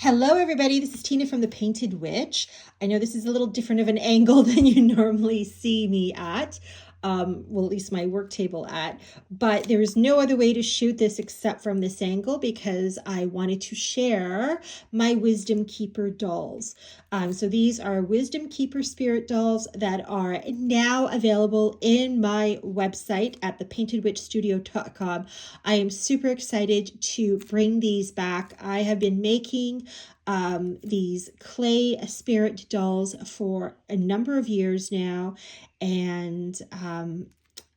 Hello everybody, this is Tina from The Painted Witch. I know this is a little different of an angle than you normally see me at, well, at least my work table at, but there is no other way to shoot this except from this angle because I wanted to share my Wisdom Keeper dolls. So these are Wisdom Keeper spirit dolls that are now available in my website at thepaintedwitchstudio.com. I am super excited to bring these back. I have been making these clay spirit dolls for a number of years now, and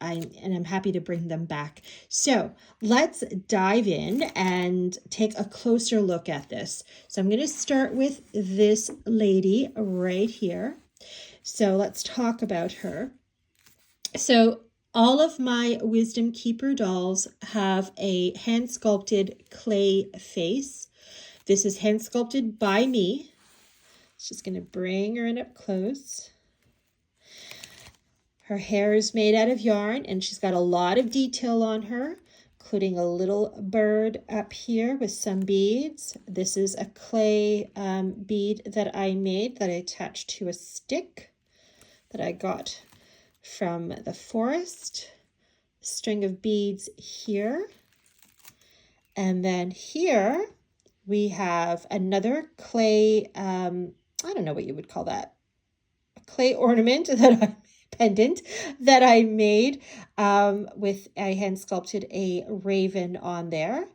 I'm happy to bring them back. So let's dive in and take a closer look at this. So I'm going to start with this lady right here. So let's talk about her. So all of my Wisdom Keeper dolls have a hand sculpted clay face. This is hand sculpted by me. Just going to bring her in up close. Her hair is made out of yarn and she's got a lot of detail on her, including a little bird up here with some beads. This is a clay bead that I made that I attached to a stick that I got from the forest. String of beads here. And then here we have another clay, I don't know what you would call that, a clay ornament pendant that I made with, I hand sculpted a raven on there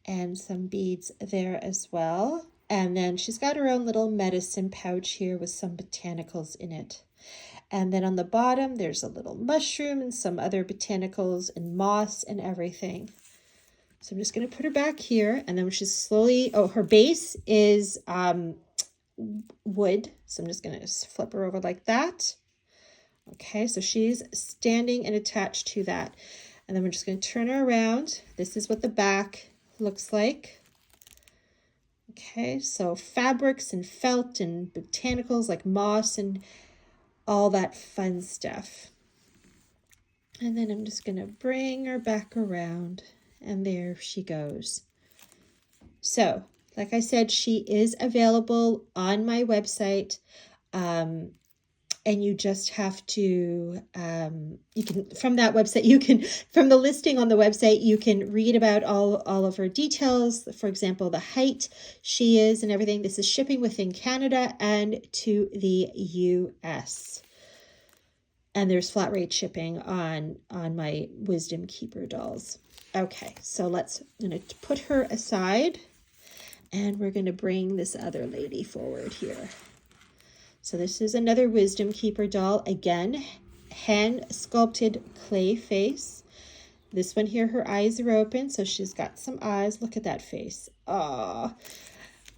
and some beads there as well. And then she's got her own little medicine pouch here with some botanicals in it. And then on the bottom, there's a little mushroom and some other botanicals and moss and everything. So I'm just going to put her back here, and then she's slowly, her base is wood. So I'm just going to flip her over like that. Okay, so she's standing and attached to that. And then we're just going to turn her around. This is what the back looks like. Okay, so fabrics and felt and botanicals like moss and all that fun stuff. And then I'm just going to bring her back around. And there she goes. So, like I said, she is available on my website. And you just have to, you can, from that website, from the listing on the website, you can read about all of her details. For example, the height she is and everything. This is shipping within Canada and to the US. And there's flat rate shipping on my Wisdom Keeper dolls. Okay, so I'm going to put her aside and we're going to bring this other lady forward here. So this is another Wisdom Keeper doll. Again, hand sculpted clay face. This one here, her eyes are open, so she's got some eyes. Look at that face. Oh,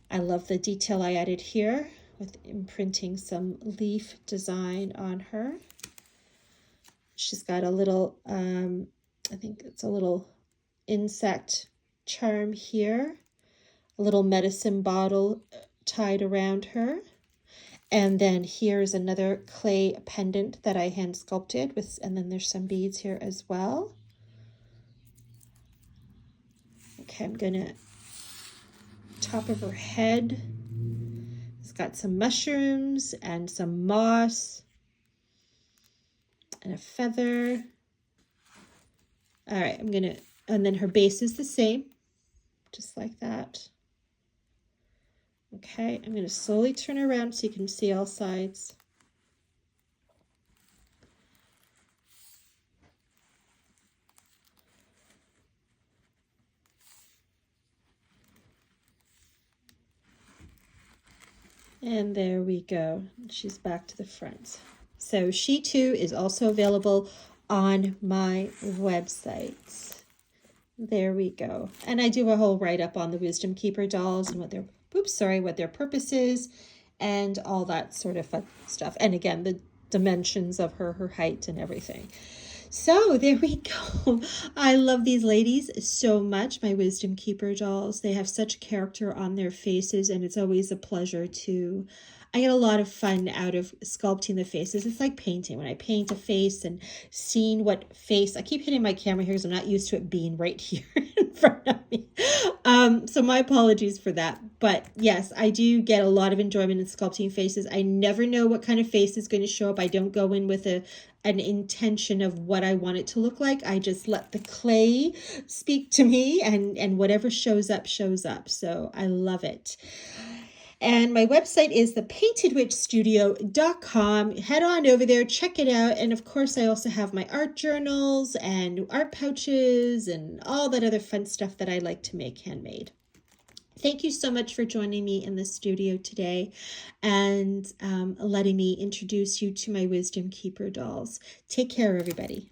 I love the detail I added here with imprinting some leaf design on her. She's got a little, I think it's a little insect charm here, a little medicine bottle tied around her. And then here's another clay pendant that I hand sculpted with, and then there's some beads here as well. Okay, I'm gonna, top of her head, it's got some mushrooms and some moss and a feather. All right, and then her base is the same, just like that. Okay, I'm going to slowly turn her around so you can see all sides. And there we go. She's back to the front. So she too is also available on my website. There we go. And I do a whole write-up on the Wisdom Keeper dolls and what their purpose is and all that sort of fun stuff. And again, the dimensions of her height and everything. So there we go. I love these ladies so much, my Wisdom Keeper dolls. They have such character on their faces, and it's always a pleasure to I get a lot of fun out of sculpting the faces. It's like painting. When I paint a face and seeing what face, I keep hitting my camera here because I'm not used to it being right here in front of me. So my apologies for that. But yes, I do get a lot of enjoyment in sculpting faces. I never know what kind of face is going to show up. I don't go in with an intention of what I want it to look like. I just let the clay speak to me, and whatever shows up, shows up. So I love it. And my website is thepaintedwitchstudio.com. Head on over there, check it out. And of course, I also have my art journals and art pouches and all that other fun stuff that I like to make handmade. Thank you so much for joining me in the studio today and letting me introduce you to my Wisdom Keeper dolls. Take care, everybody.